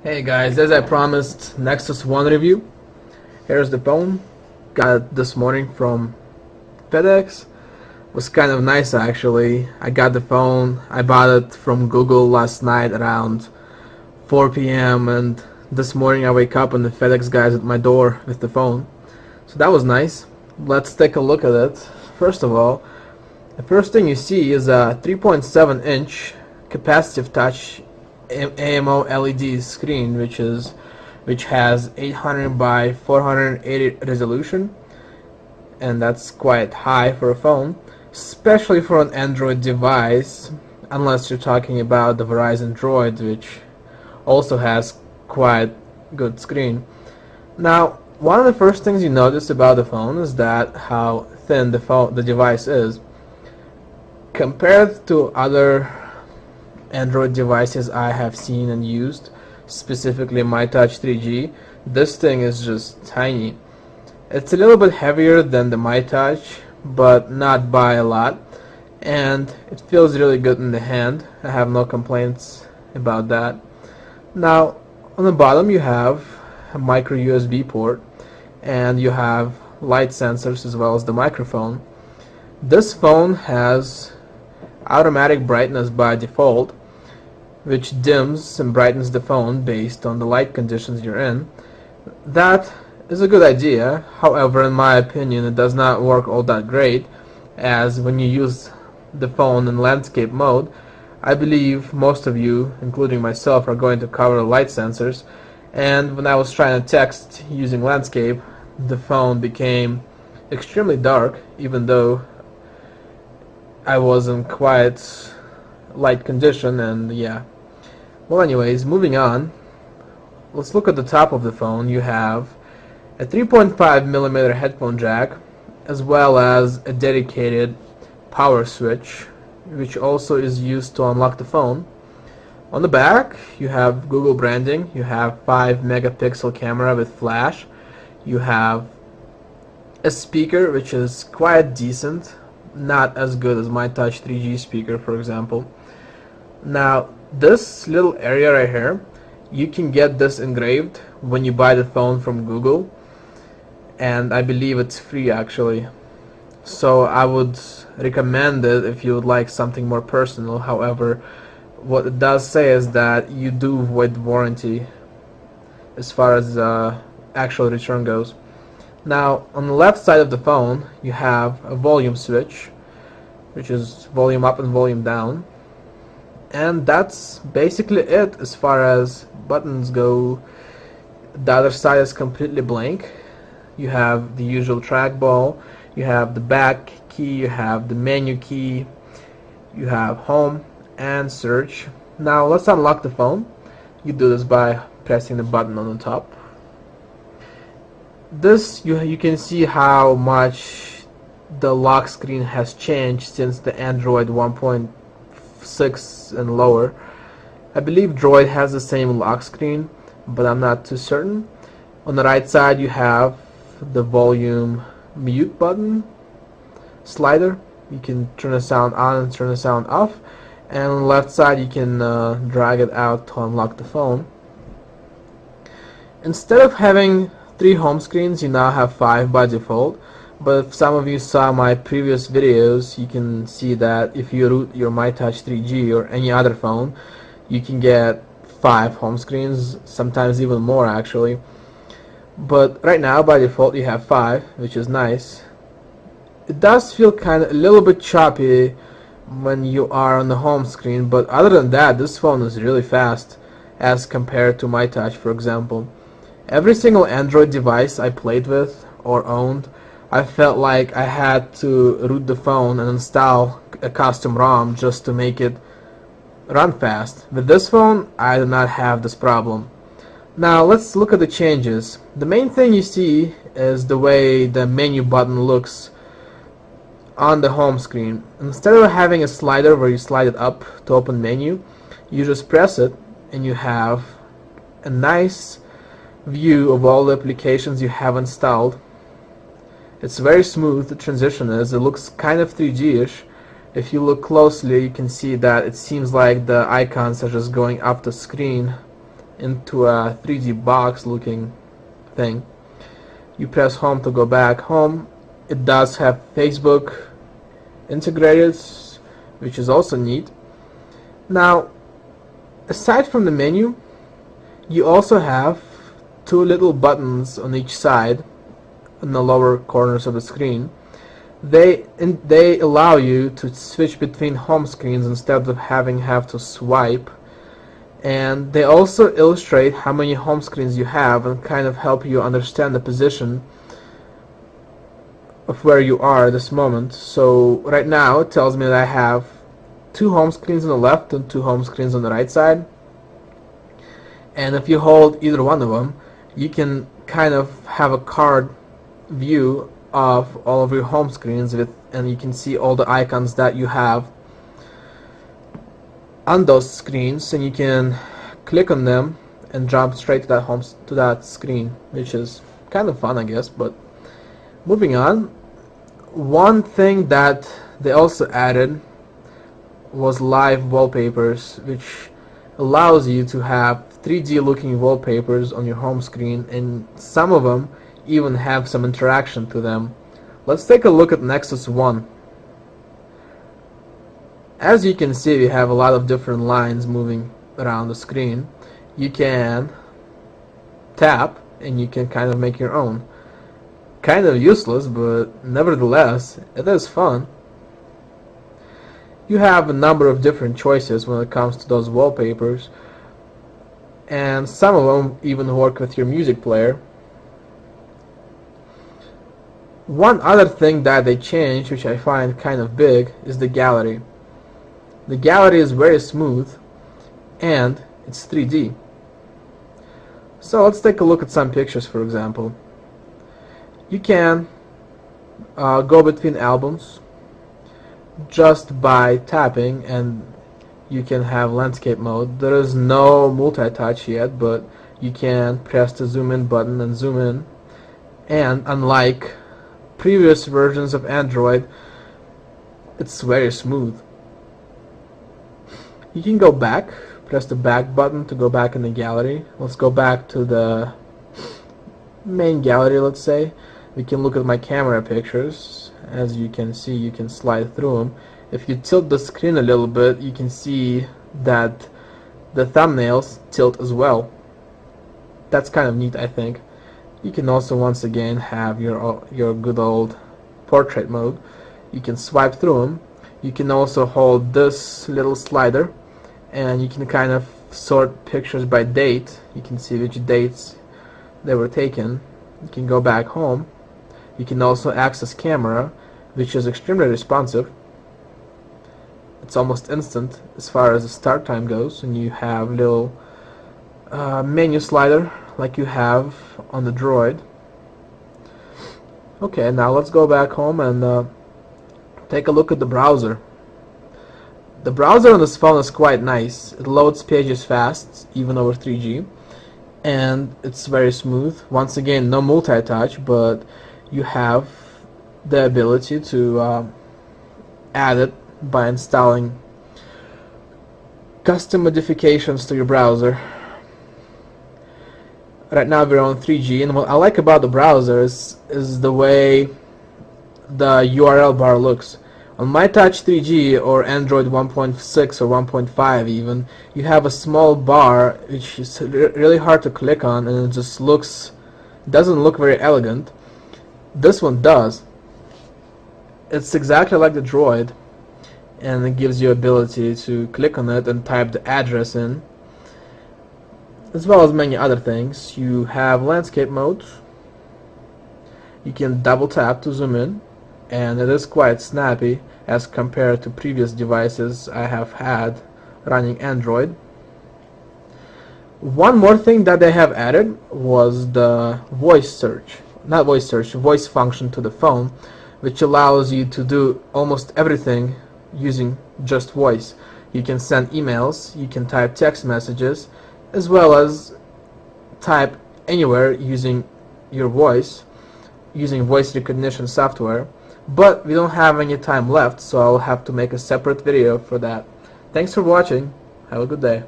Hey guys, as I promised, Nexus 1 review. Here's the phone. Got it this morning from FedEx. Was kind of nice actually. I got the phone. I bought it from Google last night around 4 p.m. and this morning I wake up and the FedEx guy's at my door with the phone. So that was nice. Let's take a look at it. First of all, the first thing you see is a 3.7-inch capacitive touch AMO LED screen, which has 800 by 480 resolution, and that's quite high for a phone, especially for an Android device, unless you're talking about the Verizon Droid, which also has quite good screen. Now, one of the first things you notice about the phone is that how thin the device is compared to other Android devices I have seen and used, specifically MyTouch 3G. This thing is just tiny. It's a little bit heavier than the MyTouch, but not by a lot, and it feels really good in the hand. I have no complaints about that. Now, on the bottom you have a micro USB port, and you have light sensors as well as the microphone. This phone has automatic brightness by default, which dims and brightens the phone based on the light conditions you're in. That is a good idea. However, in my opinion, it does not work all that great, as when you use the phone in landscape mode, I believe most of you, including myself, are going to cover the light sensors, and when I was trying to text using landscape, the phone became extremely dark, even though I was in quite light condition. And yeah, well, anyways, moving on, let's look at the top of the phone. You have a 3.5mm headphone jack, as well as a dedicated power switch, which also is used to unlock the phone. On the back, you have Google branding. You have 5-megapixel camera with flash. You have a speaker, which is quite decent, not as good as my Touch 3G speaker, for example. Now, this little area right here, you can get this engraved when you buy the phone from Google, and I believe it's free actually. So I would recommend it if you would like something more personal. However, what it does say is that you do void warranty as far as actual return goes. Now, on the left side of the phone, you have a volume switch, which is volume up and volume down. And that's basically it as far as buttons go. The other side is completely blank. You have the usual trackball, you have the back key, you have the menu key, you have home and search. Now let's unlock the phone. You do this by pressing the button on the top. This you can see how much the lock screen has changed since the Android 1.6 and lower. I believe Droid has the same lock screen, but I'm not too certain. On the right side you have the volume mute button slider. You can turn the sound on and turn the sound off, and on the left side you can drag it out to unlock the phone. Instead of having 3 home screens, you now have 5 by default. But if some of you saw my previous videos, you can see that if you root your MyTouch 3G or any other phone, you can get 5 home screens, sometimes even more actually. But right now by default you have 5, which is nice. It does feel kind of a little bit choppy when you are on the home screen, but other than that, this phone is really fast as compared to MyTouch, for example. Every single Android device I played with or owned, I felt like I had to root the phone and install a custom ROM just to make it run fast. With this phone, I do not have this problem. Now let's look at the changes. The main thing you see is the way the menu button looks on the home screen. Instead of having a slider where you slide it up to open menu, you just press it and you have a nice view of all the applications you have installed. It's very smooth, the transition is. It looks kind of 3G-ish. If you look closely, you can see that it seems like the icons are just going up the screen into a 3D box looking thing. You press home to go back home. It does have Facebook integrated, which is also neat. Now, aside from the menu, you also have two little buttons on each side in the lower corners of the screen. They allow you to switch between home screens instead of have to swipe, and they also illustrate how many home screens you have and kind of help you understand the position of where you are at this moment. So right now it tells me that I have two home screens on the left and two home screens on the right side, and if you hold either one of them, you can kind of have a card view of all of your home screens and you can see all the icons that you have on those screens, and you can click on them and jump straight to that screen, which is kind of fun, I guess. But moving on, one thing that they also added was live wallpapers, which allows you to have 3D looking wallpapers on your home screen, and some of them even have some interaction to them. Let's take a look at Nexus 1. As you can see, we have a lot of different lines moving around the screen. You can tap and you can kind of make your own. Kind of useless, but nevertheless, it is fun. You have a number of different choices when it comes to those wallpapers, and some of them even work with your music player. One other thing that they changed, which I find kind of big, is the gallery. The gallery is very smooth and it's 3D. So let's take a look at some pictures, for example. You can go between albums just by tapping, and you can have landscape mode. There is no multi-touch yet, but you can press the zoom in button and zoom in, and unlike previous versions of Android, it's very smooth. You can go back, press the back button to go back in the gallery. Let's go back to the main gallery, let's say. We can look at my camera pictures. As you can see, you can slide through them. If you tilt the screen a little bit, you can see that the thumbnails tilt as well. That's kind of neat, I think. You can also once again have your good old portrait mode. You can swipe through them. You can also hold this little slider and you can kind of sort pictures by date. You can see which dates they were taken. You can go back home. You can also access camera, which is extremely responsive. It's almost instant as far as the start time goes, and you have little menu slider like you have on the Droid. Okay, now let's go back home and take a look at the browser. The browser on this phone is quite nice. It loads pages fast, even over 3G, and it's very smooth. Once again, no multi-touch, but you have the ability to add it by installing custom modifications to your browser. Right now we're on 3G, and what I like about the browser is the way the URL bar looks. On my Touch 3G or Android 1.6 or 1.5 even, you have a small bar which is really hard to click on, and it just doesn't look very elegant. This one does. It's exactly like the Droid, and it gives you ability to click on it and type the address in, as well as many other things. You have landscape mode. You can double tap to zoom in, and it is quite snappy as compared to previous devices I have had running Android. One more thing that they have added was the voice function to the phone, which allows you to do almost everything using just voice. You can send emails, you can type text messages, as well as type anywhere using your voice, using voice recognition software. But we don't have any time left, so I'll have to make a separate video for that. Thanks for watching. Have a good day.